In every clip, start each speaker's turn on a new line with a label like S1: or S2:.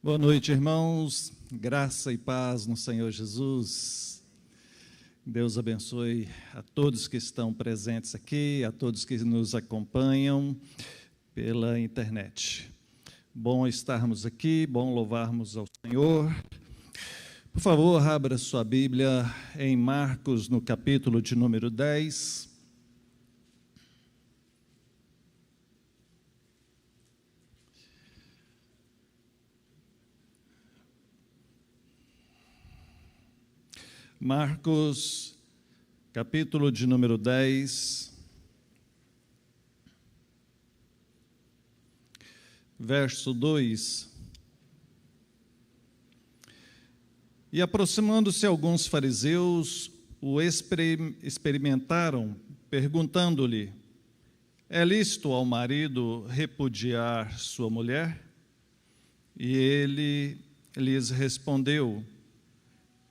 S1: Boa noite, irmãos. Graça e paz no Senhor Jesus. Deus abençoe a todos que estão presentes aqui, a todos que nos acompanham pela internet. Bom estarmos aqui, bom louvarmos ao Senhor. Por favor, abra sua Bíblia em Marcos, no capítulo de número 10. Marcos, capítulo de número 10, verso 2. E aproximando-se alguns fariseus, o experimentaram, perguntando-lhe: é lícito ao marido repudiar sua mulher? E ele lhes respondeu: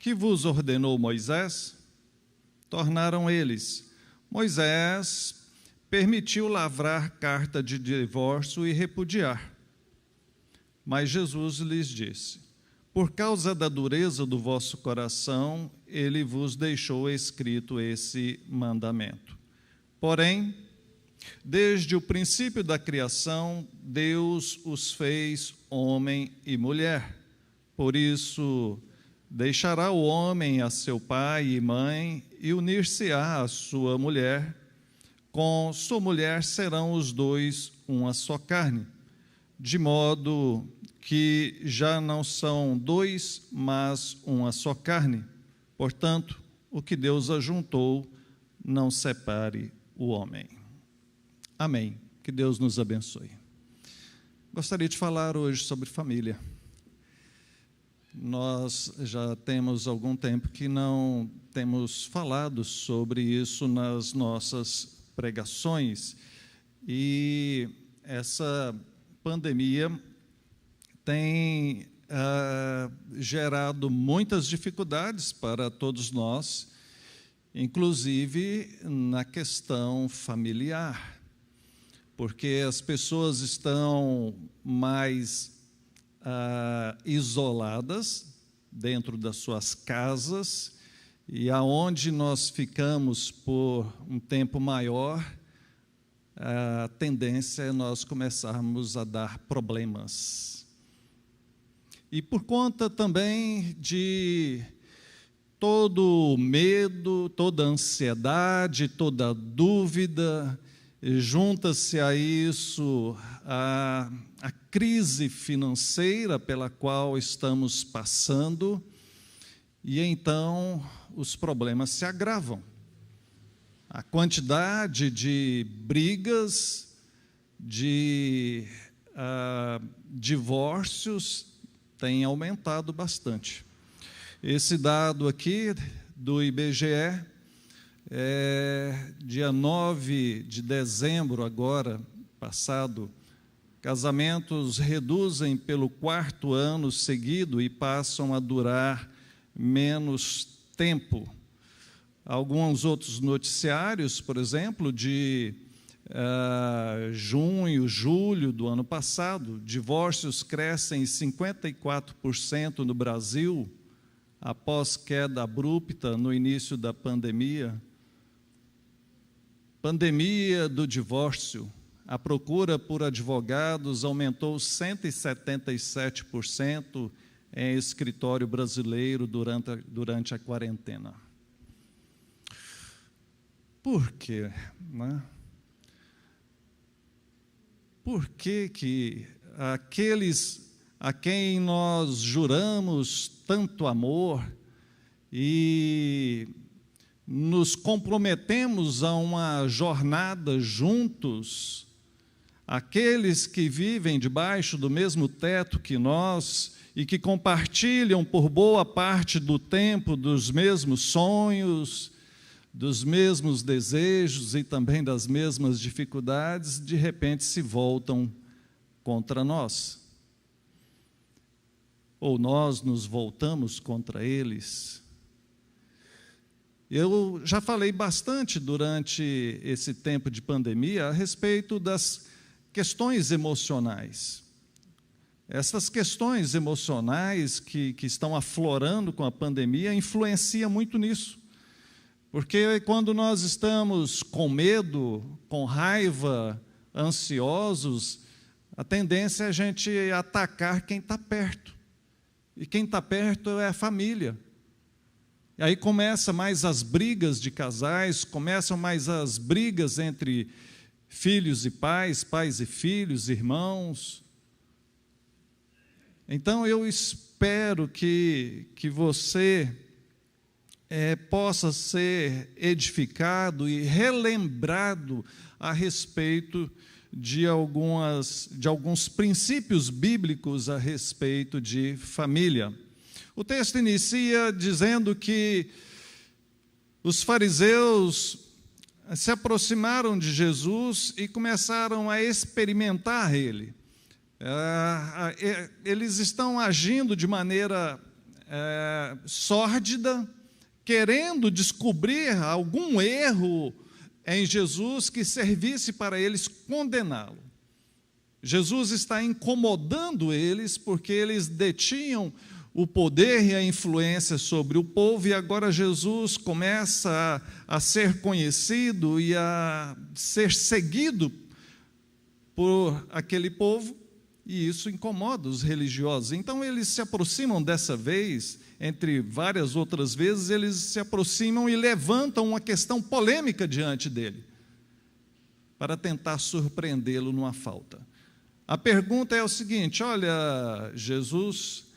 S1: que vos ordenou Moisés? Tornaram eles: Moisés permitiu lavrar carta de divórcio e repudiar. Mas Jesus lhes disse: por causa da dureza do vosso coração, ele vos deixou escrito esse mandamento. Porém, desde o princípio da criação, Deus os fez homem e mulher. Por isso, deixará o homem a seu pai e mãe e unir-se-á à sua mulher. Com sua mulher serão os dois uma só carne, de modo que já não são dois, mas uma só carne. Portanto, o que Deus ajuntou, não separe o homem. Amém. Que Deus nos abençoe. Gostaria de falar hoje sobre família. Nós já temos algum tempo que não temos falado sobre isso nas nossas pregações, e essa pandemia tem gerado muitas dificuldades para todos nós, inclusive na questão familiar, porque as pessoas estão mais isoladas dentro das suas casas, e aonde nós ficamos por um tempo maior, a tendência é nós começarmos a dar problemas. E por conta também de todo o medo, toda a ansiedade, toda a dúvida, junta-se a isso a crise financeira pela qual estamos passando, e então os problemas se agravam. A quantidade de brigas, de divórcios tem aumentado bastante. Esse dado aqui do IBGE, dia 9 de dezembro, agora passado, casamentos reduzem pelo 4º ano seguido e passam a durar menos tempo. Alguns outros noticiários, por exemplo, de junho, julho do ano passado, divórcios crescem 54% no Brasil, após queda abrupta no início da pandemia. Pandemia do divórcio. A procura por advogados aumentou 177% em escritório brasileiro durante a quarentena. Por quê? Né? Por que aqueles a quem nós juramos tanto amor e nos comprometemos a uma jornada juntos, aqueles que vivem debaixo do mesmo teto que nós e que compartilham por boa parte do tempo dos mesmos sonhos, dos mesmos desejos e também das mesmas dificuldades, de repente se voltam contra nós. Ou nós nos voltamos contra eles. Eu já falei bastante durante esse tempo de pandemia a respeito das questões emocionais. essas questões emocionais que estão aflorando com a pandemia influenciam muito nisso. Porque quando nós estamos com medo, com raiva, ansiosos, a tendência é a gente atacar quem está perto. E quem está perto é a família. E aí começam mais as brigas de casais, começam mais as brigas entre filhos e pais, pais e filhos, irmãos. Então eu espero que você possa ser edificado e relembrado a respeito de alguns princípios bíblicos a respeito de família. O texto inicia dizendo que os fariseus se aproximaram de Jesus e começaram a experimentar ele. Eles estão agindo de maneira sórdida, querendo descobrir algum erro em Jesus que servisse para eles condená-lo. Jesus está incomodando eles porque eles detinham o poder e a influência sobre o povo, e agora Jesus começa a ser conhecido e a ser seguido por aquele povo, e isso incomoda os religiosos. Então eles se aproximam dessa vez, entre várias outras vezes, eles se aproximam e levantam uma questão polêmica diante dele, para tentar surpreendê-lo numa falta. A pergunta é o seguinte: olha, Jesus,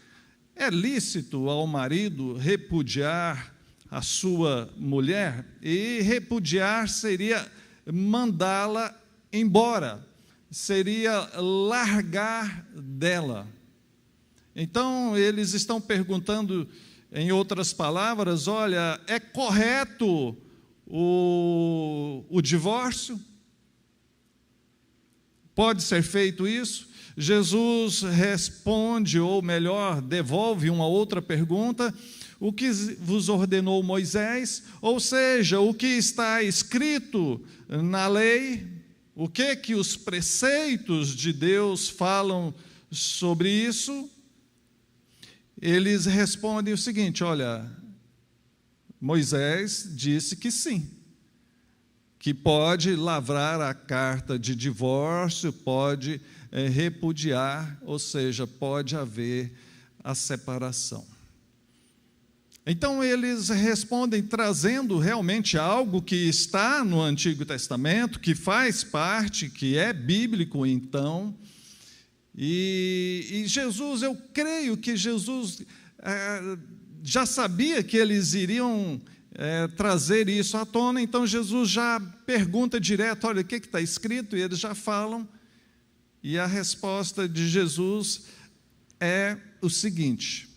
S1: é lícito ao marido repudiar a sua mulher? E repudiar seria mandá-la embora, seria largar dela. Então, eles estão perguntando, em outras palavras, olha, é correto o divórcio? Pode ser feito isso? Jesus responde, ou melhor, devolve uma outra pergunta: o que vos ordenou Moisés? Ou seja, o que está escrito na lei? O que os preceitos de Deus falam sobre isso? Eles respondem o seguinte: olha, Moisés disse que sim, que pode lavrar a carta de divórcio, pode repudiar, ou seja, pode haver a separação. Então eles respondem trazendo realmente algo que está no Antigo Testamento, que faz parte, que é bíblico então. E Jesus, eu creio que Jesus já sabia que eles iriam trazer isso à tona, então Jesus já pergunta direto: olha, o que está escrito? E eles já falam, e a resposta de Jesus é o seguinte: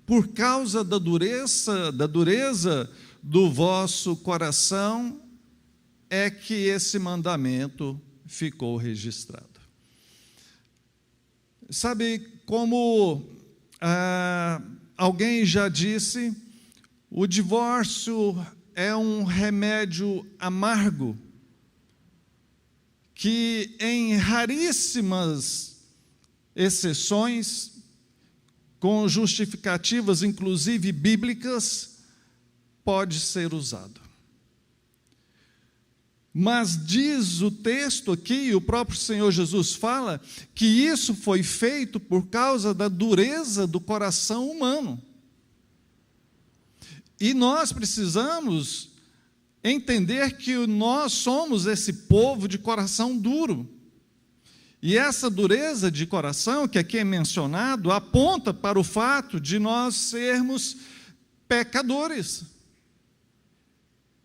S1: por causa da dureza do vosso coração, é que esse mandamento ficou registrado. Sabe, como alguém já disse, o divórcio é um remédio amargo, que em raríssimas exceções, com justificativas inclusive bíblicas, pode ser usado. Mas diz o texto aqui, o próprio Senhor Jesus fala, que isso foi feito por causa da dureza do coração humano. E nós precisamos entender que nós somos esse povo de coração duro. E essa dureza de coração, que aqui é mencionado, aponta para o fato de nós sermos pecadores.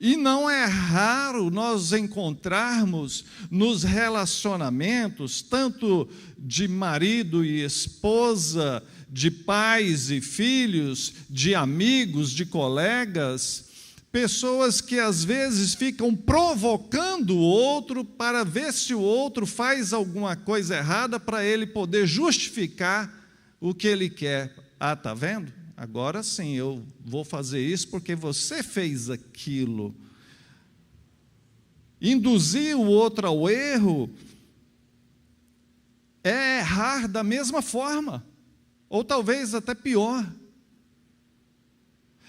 S1: E não é raro nós encontrarmos nos relacionamentos, tanto de marido e esposa, de pais e filhos, de amigos, de colegas, pessoas que às vezes ficam provocando o outro para ver se o outro faz alguma coisa errada para ele poder justificar o que ele quer. Ah, está vendo? Agora sim, eu vou fazer isso porque você fez aquilo. Induzir o outro ao erro é errar da mesma forma, ou talvez até pior.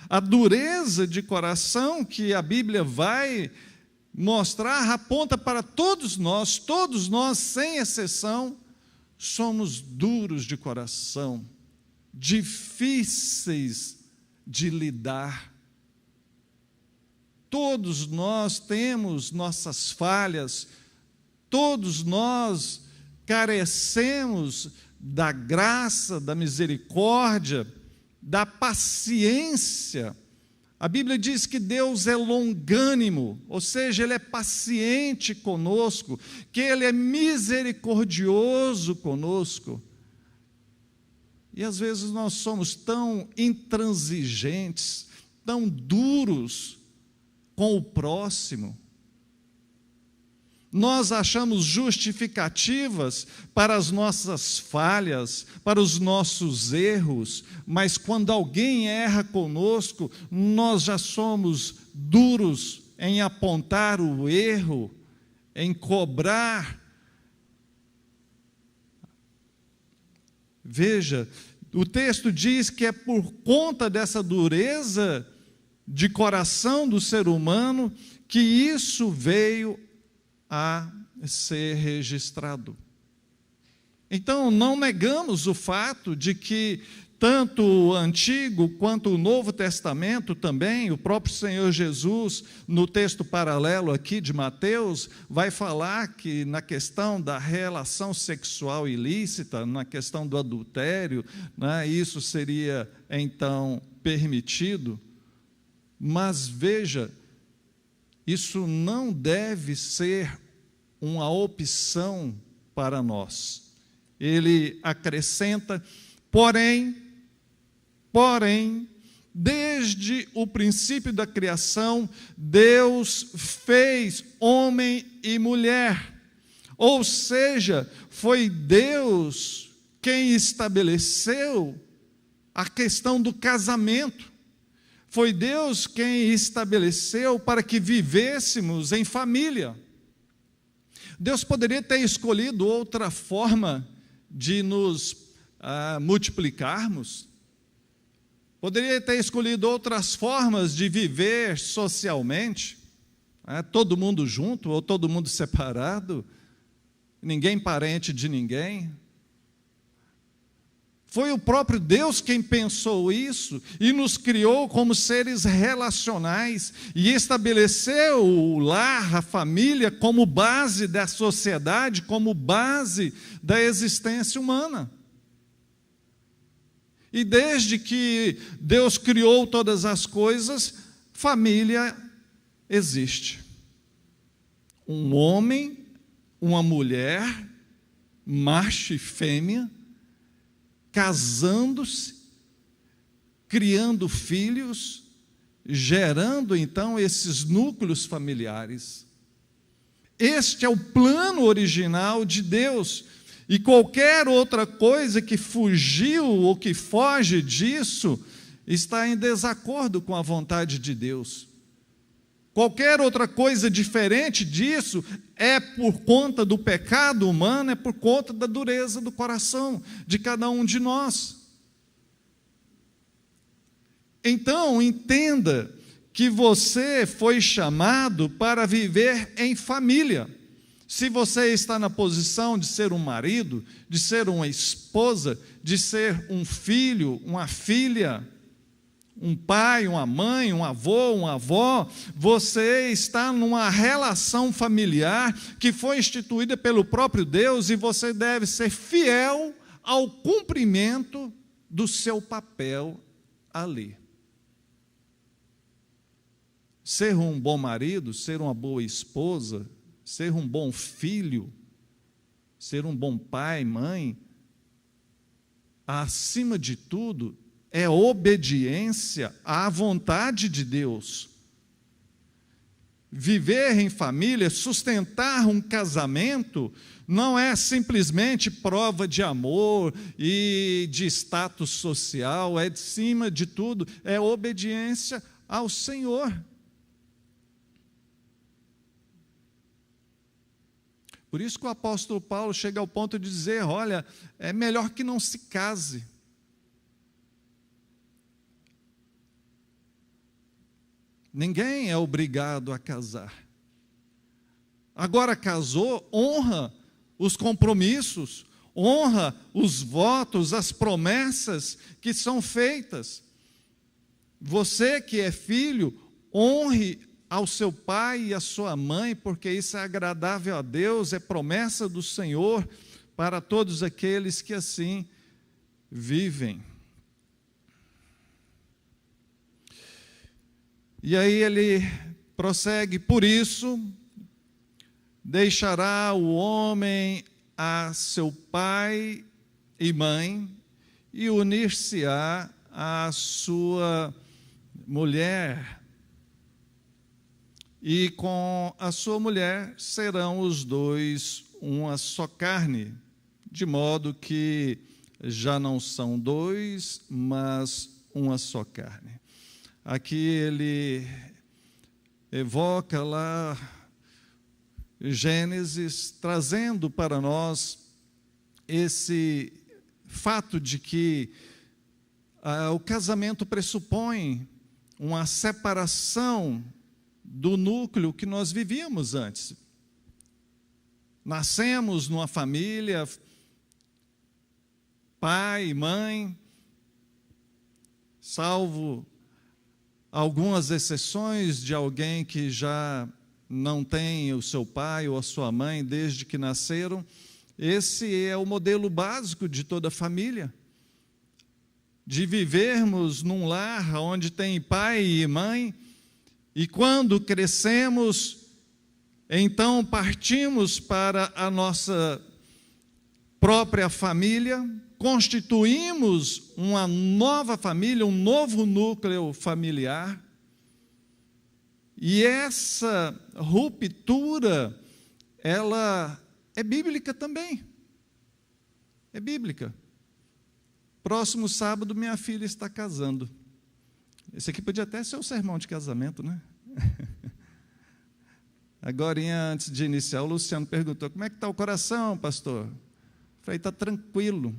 S1: A dureza de coração que a Bíblia vai mostrar aponta para todos nós, sem exceção, somos duros de coração, difíceis de lidar. Todos nós temos nossas falhas, todos nós carecemos da graça, da misericórdia, da paciência. A Bíblia diz que Deus é longânimo, ou seja, Ele é paciente conosco, que Ele é misericordioso conosco. E às vezes nós somos tão intransigentes, tão duros com o próximo. Nós achamos justificativas para as nossas falhas, para os nossos erros, mas quando alguém erra conosco, nós já somos duros em apontar o erro, em cobrar. Veja, o texto diz que é por conta dessa dureza de coração do ser humano que isso veio a ser registrado. Então, não negamos o fato de que tanto o Antigo quanto o Novo Testamento também, o próprio Senhor Jesus, no texto paralelo aqui de Mateus, vai falar que na questão da relação sexual ilícita, na questão do adultério, né, isso seria então permitido. Mas veja, isso não deve ser uma opção para nós. Ele acrescenta, porém, desde o princípio da criação, Deus fez homem e mulher. Ou seja, foi Deus quem estabeleceu a questão do casamento. Foi Deus quem estabeleceu para que vivêssemos em família. Deus poderia ter escolhido outra forma de nos multiplicarmos. Poderia ter escolhido outras formas de viver socialmente, todo mundo junto ou todo mundo separado, ninguém parente de ninguém. Foi o próprio Deus quem pensou isso e nos criou como seres relacionais e estabeleceu o lar, a família, como base da sociedade, como base da existência humana. E desde que Deus criou todas as coisas, família existe. Um homem, uma mulher, macho e fêmea, casando-se, criando filhos, gerando então esses núcleos familiares. Este é o plano original de Deus, e qualquer outra coisa que fugiu ou que foge disso, está em desacordo com a vontade de Deus. Qualquer outra coisa diferente disso é por conta do pecado humano, é por conta da dureza do coração de cada um de nós. Então, entenda que você foi chamado para viver em família. Se você está na posição de ser um marido, de ser uma esposa, de ser um filho, uma filha, um pai, uma mãe, um avô, uma avó, você está numa relação familiar que foi instituída pelo próprio Deus e você deve ser fiel ao cumprimento do seu papel ali. Ser um bom marido, ser uma boa esposa, ser um bom filho, ser um bom pai, mãe, acima de tudo, é obediência à vontade de Deus. Viver em família, sustentar um casamento, não é simplesmente prova de amor e de status social, é, acima de tudo, é obediência ao Senhor. Por isso que o apóstolo Paulo chega ao ponto de dizer, olha, é melhor que não se case. Ninguém é obrigado a casar. Agora casou, honra os compromissos, honra os votos, as promessas que são feitas. Você que é filho, honre ao seu pai e à sua mãe, porque isso é agradável a Deus, é promessa do Senhor para todos aqueles que assim vivem. E aí ele prossegue, por isso, deixará o homem a seu pai e mãe e unir-se-á à sua mulher. E com a sua mulher serão os dois uma só carne, de modo que já não são dois, mas uma só carne. Aqui ele evoca lá Gênesis, trazendo para nós esse fato de que o casamento pressupõe uma separação do núcleo que nós vivíamos antes. Nascemos numa família, pai, mãe, salvo algumas exceções de alguém que já não tem o seu pai ou a sua mãe desde que nasceram. Esse é o modelo básico de toda família, de vivermos num lar onde tem pai e mãe, e quando crescemos, então partimos para a nossa própria família, constituímos uma nova família, um novo núcleo familiar. E essa ruptura, ela é bíblica também. É bíblica. Próximo sábado, minha filha está casando. Esse aqui podia até ser o sermão de casamento, né? Agora, antes de iniciar, o Luciano perguntou, como é que está o coração, pastor? Eu falei, está tranquilo,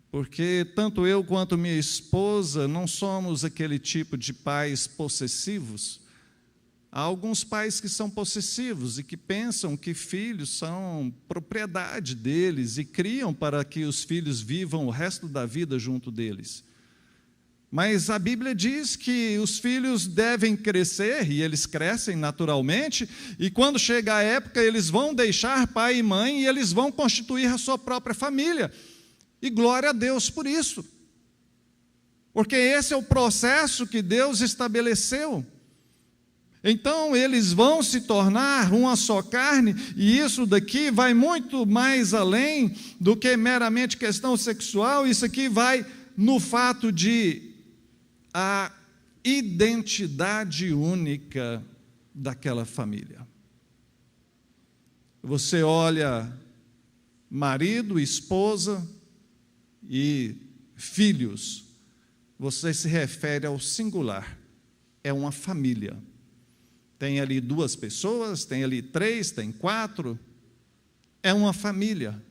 S1: porque tanto eu quanto minha esposa não somos aquele tipo de pais possessivos. Há alguns pais que são possessivos e que pensam que filhos são propriedade deles e criam para que os filhos vivam o resto da vida junto deles. Mas a Bíblia diz que os filhos devem crescer, e eles crescem naturalmente, e quando chega a época, eles vão deixar pai e mãe, e eles vão constituir a sua própria família. E glória a Deus por isso. Porque esse é o processo que Deus estabeleceu. Então, eles vão se tornar uma só carne, e isso daqui vai muito mais além do que meramente questão sexual. Isso aqui vai no fato de a identidade única daquela família. Você olha marido, esposa e filhos, você se refere ao singular, é uma família. Tem ali 2 pessoas, tem ali 3, tem 4, é uma família.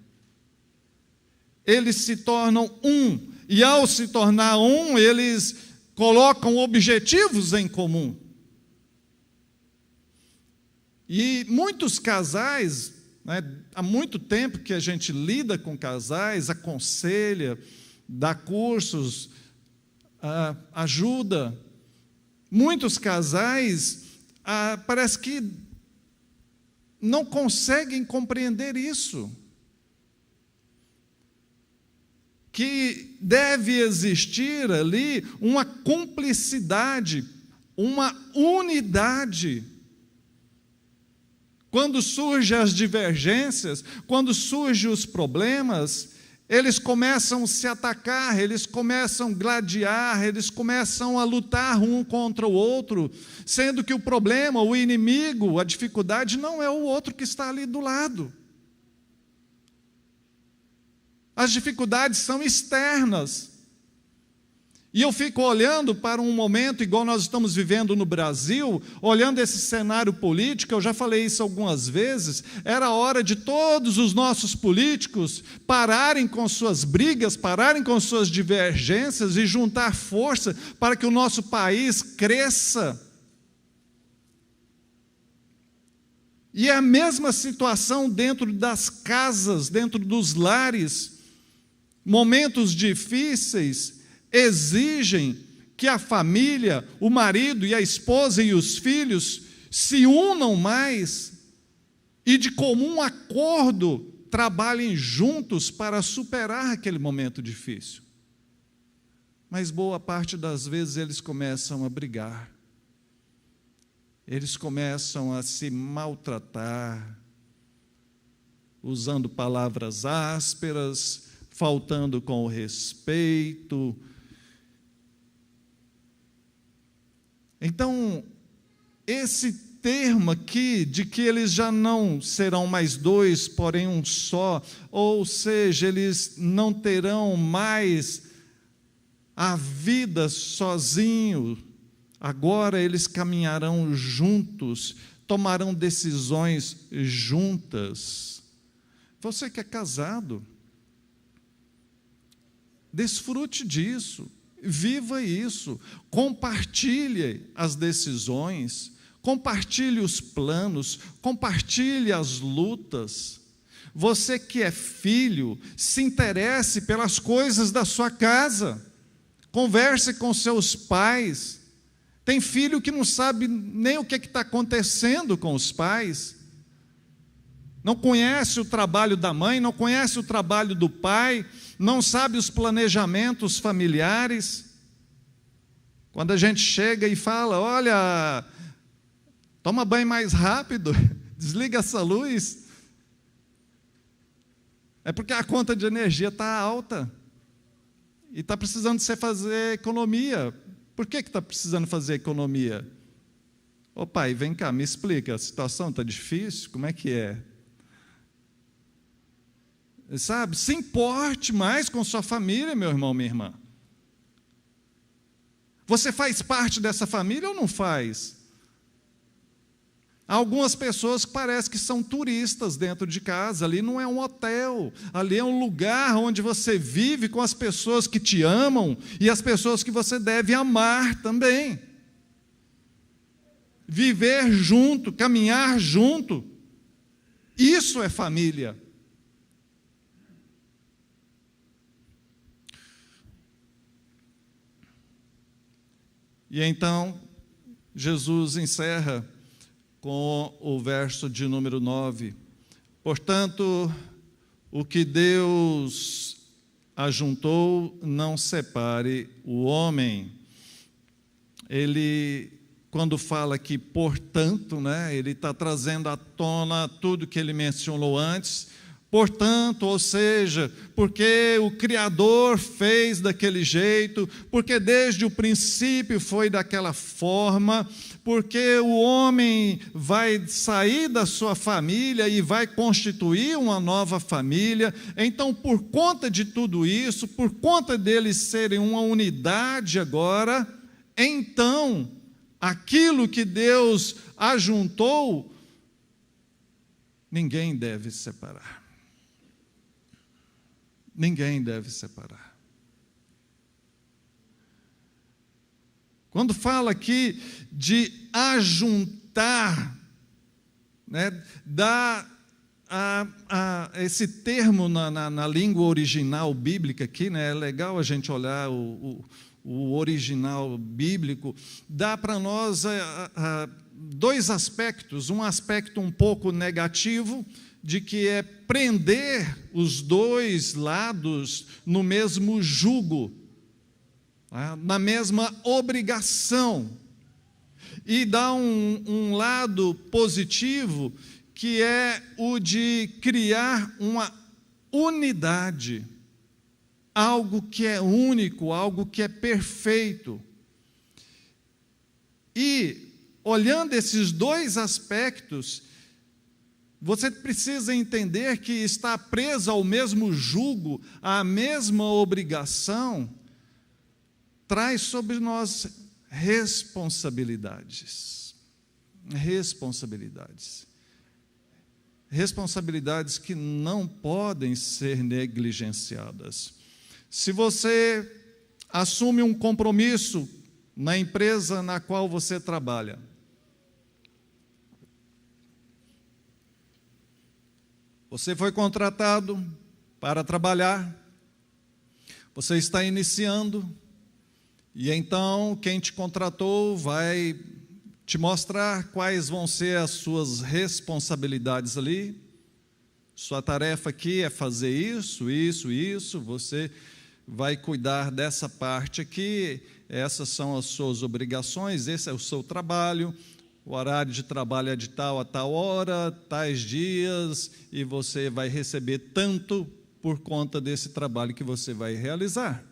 S1: Eles se tornam um, e ao se tornar um, eles colocam objetivos em comum. E muitos casais, né, há muito tempo que a gente lida com casais, aconselha, dá cursos, ajuda. Muitos casais parece que não conseguem compreender isso. Que deve existir ali uma cumplicidade, uma unidade. Quando surgem as divergências, quando surgem os problemas, eles começam a se atacar, eles começam a gladiar, eles começam a lutar um contra o outro, sendo que o problema, o inimigo, a dificuldade não é o outro que está ali do lado. As dificuldades são externas. E eu fico olhando para um momento igual nós estamos vivendo no Brasil, olhando esse cenário político, eu já falei isso algumas vezes, era hora de todos os nossos políticos pararem com suas brigas, pararem com suas divergências e juntar força para que o nosso país cresça. E é a mesma situação dentro das casas, dentro dos lares. Momentos difíceis exigem que a família, o marido e a esposa e os filhos se unam mais e, de comum acordo, trabalhem juntos para superar aquele momento difícil. Mas boa parte das vezes eles começam a brigar, eles começam a se maltratar, usando palavras ásperas, faltando com o respeito. Então, esse termo aqui, de que eles já não serão mais dois, porém um só, ou seja, eles não terão mais a vida sozinho, agora eles caminharão juntos, tomarão decisões juntas. Você que é casado, desfrute disso, viva isso, compartilhe as decisões, compartilhe os planos, compartilhe as lutas. Você que é filho, se interesse pelas coisas da sua casa, converse com seus pais. Tem filho que não sabe nem o que está acontecendo com os pais, não conhece o trabalho da mãe, não conhece o trabalho do pai, não sabe os planejamentos familiares. Quando a gente chega e fala, olha, toma banho mais rápido, desliga essa luz, é porque a conta de energia está alta, e está precisando de você fazer economia. Por que está precisando fazer economia? Ô pai, vem cá, me explica, a situação está difícil, como é que é? Sabe, se importe mais com sua família, meu irmão, minha irmã. Você faz parte dessa família ou não faz? Há algumas pessoas que parecem que são turistas dentro de casa, ali não é um hotel, ali é um lugar onde você vive com as pessoas que te amam e as pessoas que você deve amar também. Viver junto, caminhar junto, isso é família. E então, Jesus encerra com o verso de número 9. Portanto, o que Deus ajuntou, não separe o homem. Ele, quando fala aqui, portanto, né, ele está trazendo à tona tudo que ele mencionou antes. Portanto, ou seja, porque o Criador fez daquele jeito, porque desde o princípio foi daquela forma, porque o homem vai sair da sua família e vai constituir uma nova família. Então, por conta de tudo isso, por conta deles serem uma unidade agora, então, aquilo que Deus ajuntou, ninguém deve separar. Ninguém deve separar. Quando fala aqui de ajuntar, né, dá esse termo na língua original bíblica aqui, né, é legal a gente olhar o original bíblico, dá para nós dois aspectos, um aspecto um pouco negativo, de que é prender os dois lados no mesmo jugo, na mesma obrigação, e dá um lado positivo, que é o de criar uma unidade, algo que é único, algo que é perfeito. E, olhando esses dois aspectos, você precisa entender que está preso ao mesmo jugo, à mesma obrigação, traz sobre nós responsabilidades. Responsabilidades que não podem ser negligenciadas. Se você assume um compromisso na empresa na qual você trabalha, você foi contratado para trabalhar, você está iniciando, e então quem te contratou vai te mostrar quais vão ser as suas responsabilidades ali. Sua tarefa aqui é fazer isso, isso, você vai cuidar dessa parte aqui, essas são as suas obrigações, esse é o seu trabalho, o horário de trabalho é de tal a tal hora, tais dias, e você vai receber tanto por conta desse trabalho que você vai realizar.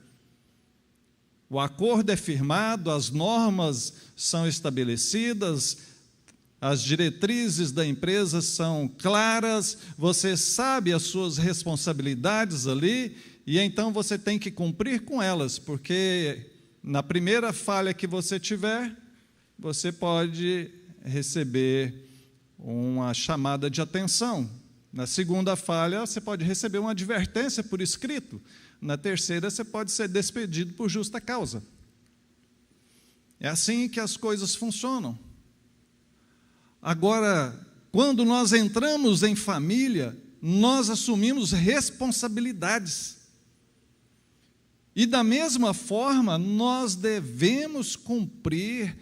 S1: O acordo é firmado, as normas são estabelecidas, as diretrizes da empresa são claras, você sabe as suas responsabilidades ali, e então você tem que cumprir com elas, porque na primeira falha que você tiver, você pode receber uma chamada de atenção. Na segunda falha, você pode receber uma advertência por escrito. Na terceira, você pode ser despedido por justa causa. É assim que as coisas funcionam. Agora, quando nós entramos em família, nós assumimos responsabilidades. E da mesma forma, nós devemos cumprir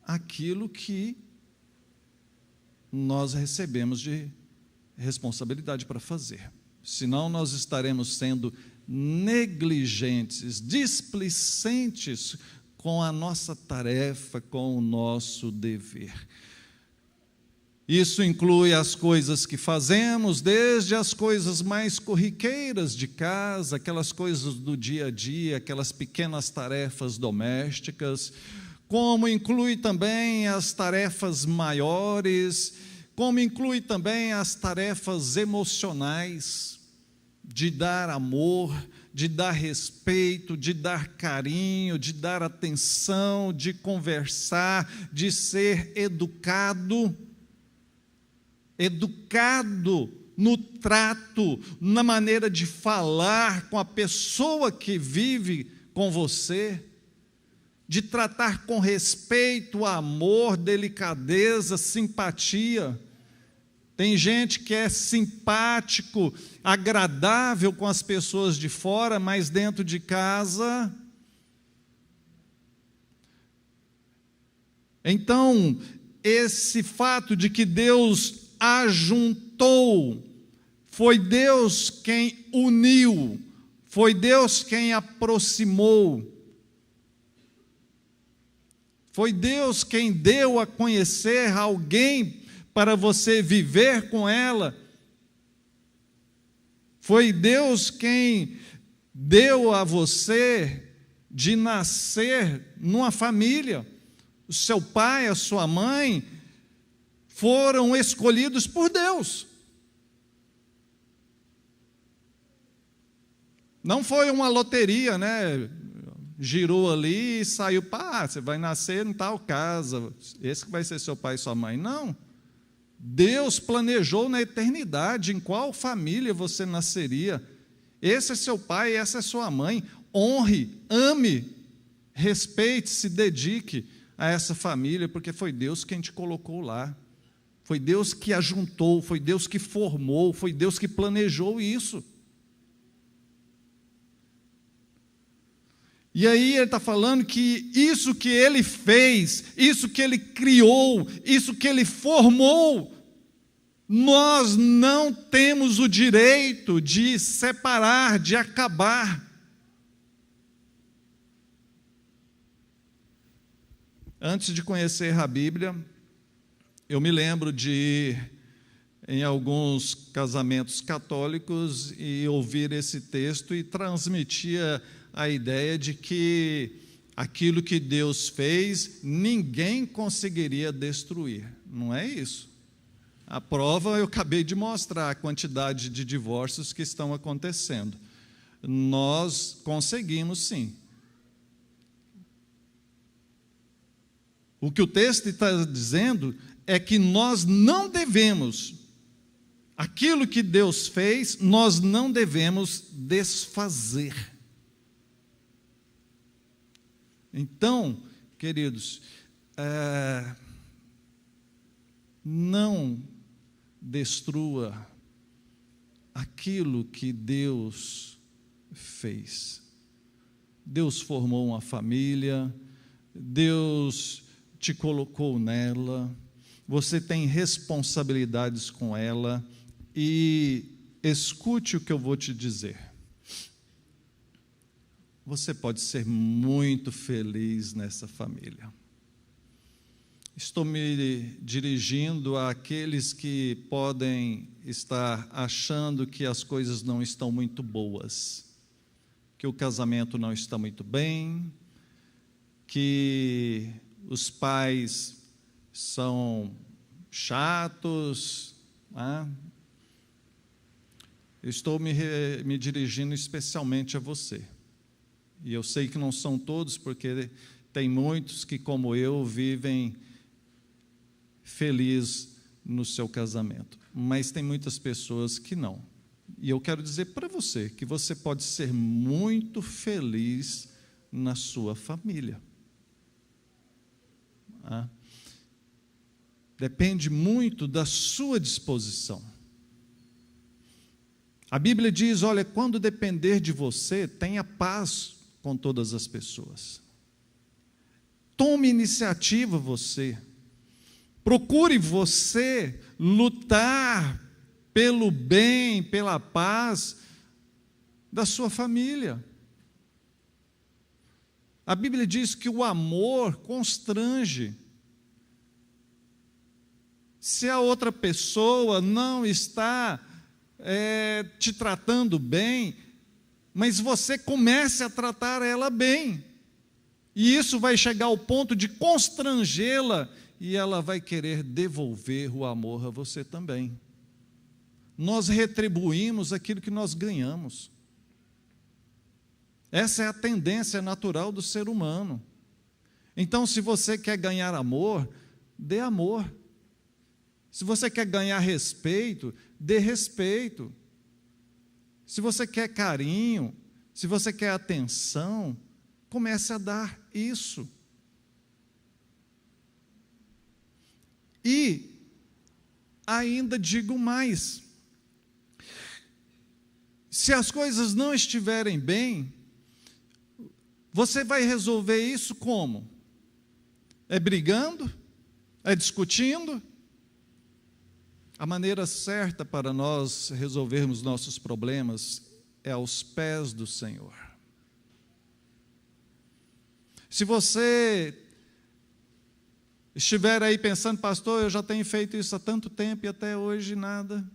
S1: aquilo que nós recebemos de responsabilidade para fazer. Senão nós estaremos sendo negligentes, displicentes com a nossa tarefa, com o nosso dever. Isso inclui as coisas que fazemos, desde as coisas mais corriqueiras de casa, aquelas coisas do dia a dia, aquelas pequenas tarefas domésticas, como inclui também as tarefas maiores, como inclui também as tarefas emocionais, de dar amor, de dar respeito, de dar carinho, de dar atenção, de conversar, de ser educado no trato, na maneira de falar com a pessoa que vive com você, de tratar com respeito, amor, delicadeza, simpatia. Tem gente que é simpático, agradável com as pessoas de fora, mas dentro de casa. Então, esse fato de que Deus ajuntou, foi Deus quem uniu, foi Deus quem aproximou, foi Deus quem deu a conhecer alguém para você viver com ela. Foi Deus quem deu a você de nascer numa família. O seu pai, a sua mãe foram escolhidos por Deus. Não foi uma loteria, né? Girou ali e saiu, você vai nascer em tal casa, esse que vai ser seu pai e sua mãe. Não. Deus planejou na eternidade em qual família você nasceria. Esse é seu pai, essa é sua mãe. Honre, ame, respeite, se dedique a essa família, porque foi Deus quem te colocou lá. Foi Deus que ajuntou, foi Deus que formou, foi Deus que planejou isso. E aí ele está falando que isso que ele fez, isso que ele criou, isso que ele formou, nós não temos o direito de separar, de acabar. Antes de conhecer a Bíblia, eu me lembro de ir em alguns casamentos católicos e ouvir esse texto e transmitia a ideia de que aquilo que Deus fez, ninguém conseguiria destruir. Não é isso. A prova eu acabei de mostrar, a quantidade de divórcios que estão acontecendo. Nós conseguimos sim. O que o texto está dizendo é que nós não devemos, aquilo que Deus fez, nós não devemos desfazer. Então, queridos, não destrua aquilo que Deus fez. Deus formou uma família, Deus te colocou nela, você tem responsabilidades com ela, e escute o que eu vou te dizer. Você pode ser muito feliz nessa família. Estou me dirigindo àqueles que podem estar achando que as coisas não estão muito boas, que o casamento não está muito bem, que os pais são chatos. Eu estou me dirigindo especialmente a você. E eu sei que não são todos, porque tem muitos que, como eu, vivem feliz no seu casamento. Mas tem muitas pessoas que não. E eu quero dizer para você que você pode ser muito feliz na sua família. Depende muito da sua disposição. A Bíblia diz, olha, quando depender de você, tenha paz com todas as pessoas. Tome iniciativa você. Procure você lutar pelo bem, pela paz da sua família. A Bíblia diz que o amor constrange. Se a outra pessoa não está te tratando bem, mas você comece a tratar ela bem, e isso vai chegar ao ponto de constrangê-la, e ela vai querer devolver o amor a você também. Nós retribuímos aquilo que nós ganhamos. Essa é a tendência natural do ser humano. Então, se você quer ganhar amor, dê amor. Se você quer ganhar respeito, dê respeito. Se você quer carinho, se você quer atenção, comece a dar isso. E ainda digo mais: se as coisas não estiverem bem, você vai resolver isso como? É brigando? É discutindo? A maneira certa para nós resolvermos nossos problemas é aos pés do Senhor. Se você estiver aí pensando, pastor, eu já tenho feito isso há tanto tempo e até hoje nada,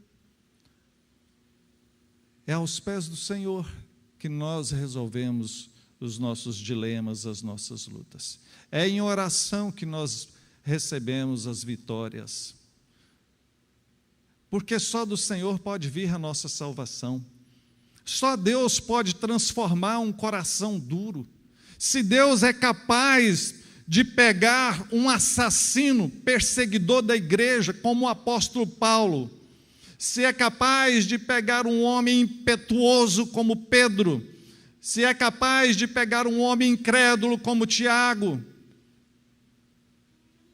S1: é aos pés do Senhor que nós resolvemos os nossos dilemas, as nossas lutas. É em oração que nós recebemos as vitórias. Porque só do Senhor pode vir a nossa salvação. Só Deus pode transformar um coração duro. Se Deus é capaz de pegar um assassino, perseguidor da igreja, como o apóstolo Paulo, se é capaz de pegar um homem impetuoso como Pedro, se é capaz de pegar um homem incrédulo como Tiago,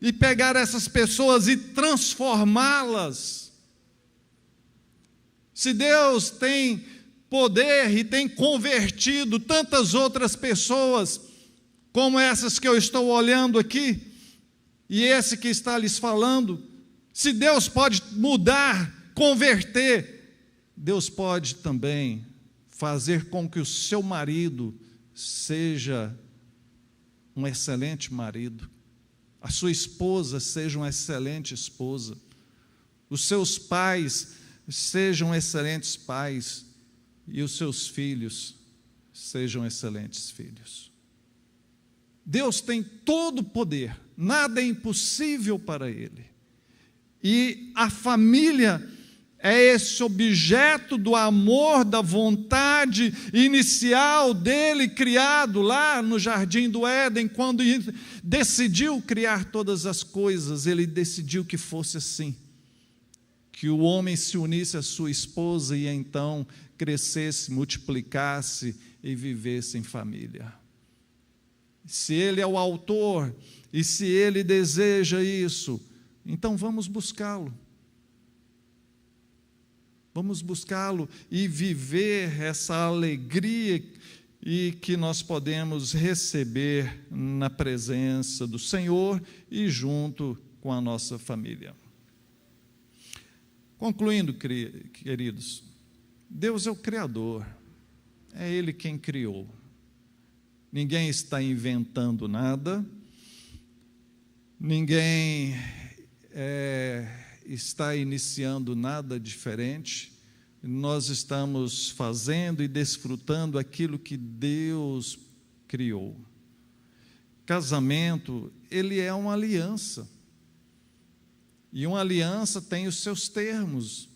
S1: e pegar essas pessoas e transformá-las, se Deus tem poder e tem convertido tantas outras pessoas, como essas que eu estou olhando aqui, e esse que está lhes falando, se Deus pode mudar, converter, Deus pode também fazer com que o seu marido seja um excelente marido, a sua esposa seja uma excelente esposa, os seus pais sejam excelentes pais, e os seus filhos sejam excelentes filhos. Deus tem todo o poder, nada é impossível para Ele. E a família é esse objeto do amor, da vontade vontade inicial dele, criado lá no Jardim do Éden, quando decidiu criar todas as coisas, ele decidiu que fosse assim, que o homem se unisse à sua esposa e então crescesse, multiplicasse e vivesse em família. Se ele é o autor e se ele deseja isso, então vamos buscá-lo. Vamos buscá-lo e viver essa alegria e que nós podemos receber na presença do Senhor e junto com a nossa família. Concluindo, queridos, Deus é o Criador, é Ele quem criou. Ninguém está inventando nada, ninguém está iniciando nada diferente. Nós estamos fazendo e desfrutando aquilo que Deus criou. Casamento, ele é uma aliança. E uma aliança tem os seus termos,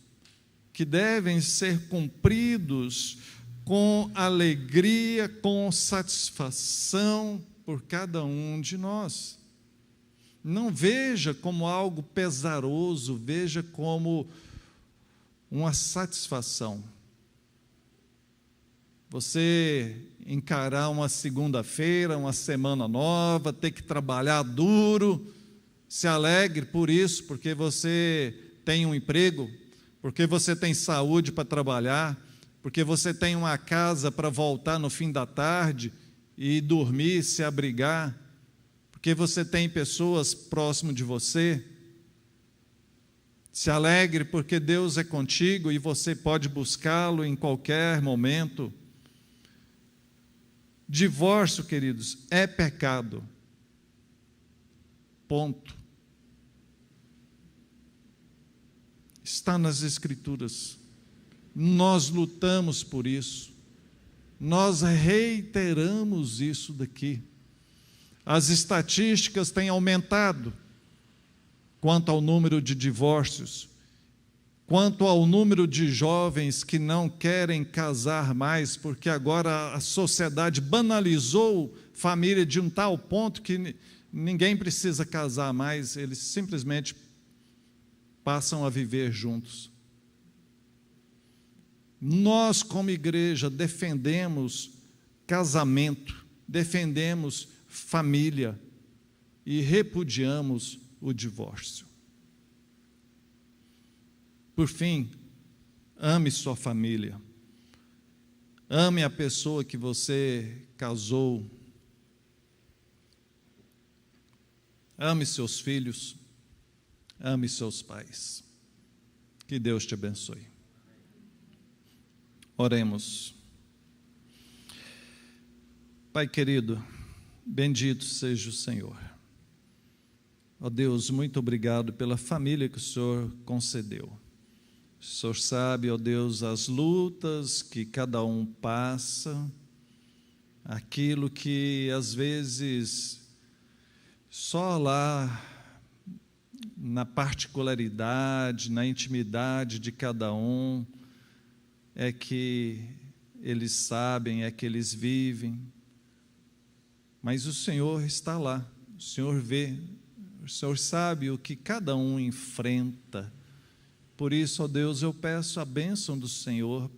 S1: que devem ser cumpridos com alegria, com satisfação por cada um de nós. Não veja como algo pesaroso, veja como uma satisfação. Você encarar uma segunda-feira, uma semana nova, ter que trabalhar duro, se alegre por isso, porque você tem um emprego, porque você tem saúde para trabalhar, porque você tem uma casa para voltar no fim da tarde e dormir, se abrigar, porque você tem pessoas próximo de você. Se alegre porque Deus é contigo e você pode buscá-lo em qualquer momento. Divórcio, queridos, é pecado. Ponto. Está nas Escrituras. Nós lutamos por isso. Nós reiteramos isso daqui. As estatísticas têm aumentado quanto ao número de divórcios, quanto ao número de jovens que não querem casar mais, porque agora a sociedade banalizou família de um tal ponto que ninguém precisa casar mais, eles simplesmente passam a viver juntos. Nós, como igreja, defendemos casamento, defendemos família e repudiamos o divórcio. Por fim, ame sua família. Ame a pessoa que você casou. Ame seus filhos. Ame seus pais. Que Deus te abençoe. Oremos. Pai querido, bendito seja o Senhor. Ó Deus, muito obrigado pela família que o Senhor concedeu. O Senhor sabe, ó Deus, as lutas que cada um passa, aquilo que às vezes só lá na particularidade, na intimidade de cada um, é que eles sabem, é que eles vivem. Mas o Senhor está lá, o Senhor vê, o Senhor sabe o que cada um enfrenta. Por isso, ó Deus, eu peço a bênção do Senhor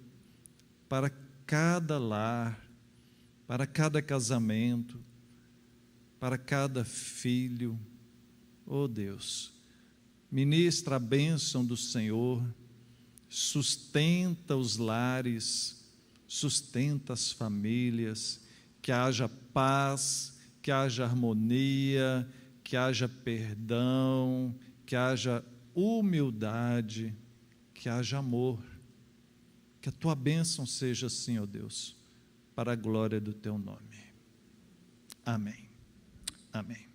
S1: para cada lar, para cada casamento, para cada filho. Ó Deus, ministra a bênção do Senhor, sustenta os lares, sustenta as famílias, que haja paz, que haja harmonia, que haja perdão, que haja humildade, que haja amor. Que a tua bênção seja assim, ó Deus, para a glória do teu nome. Amém. Amém.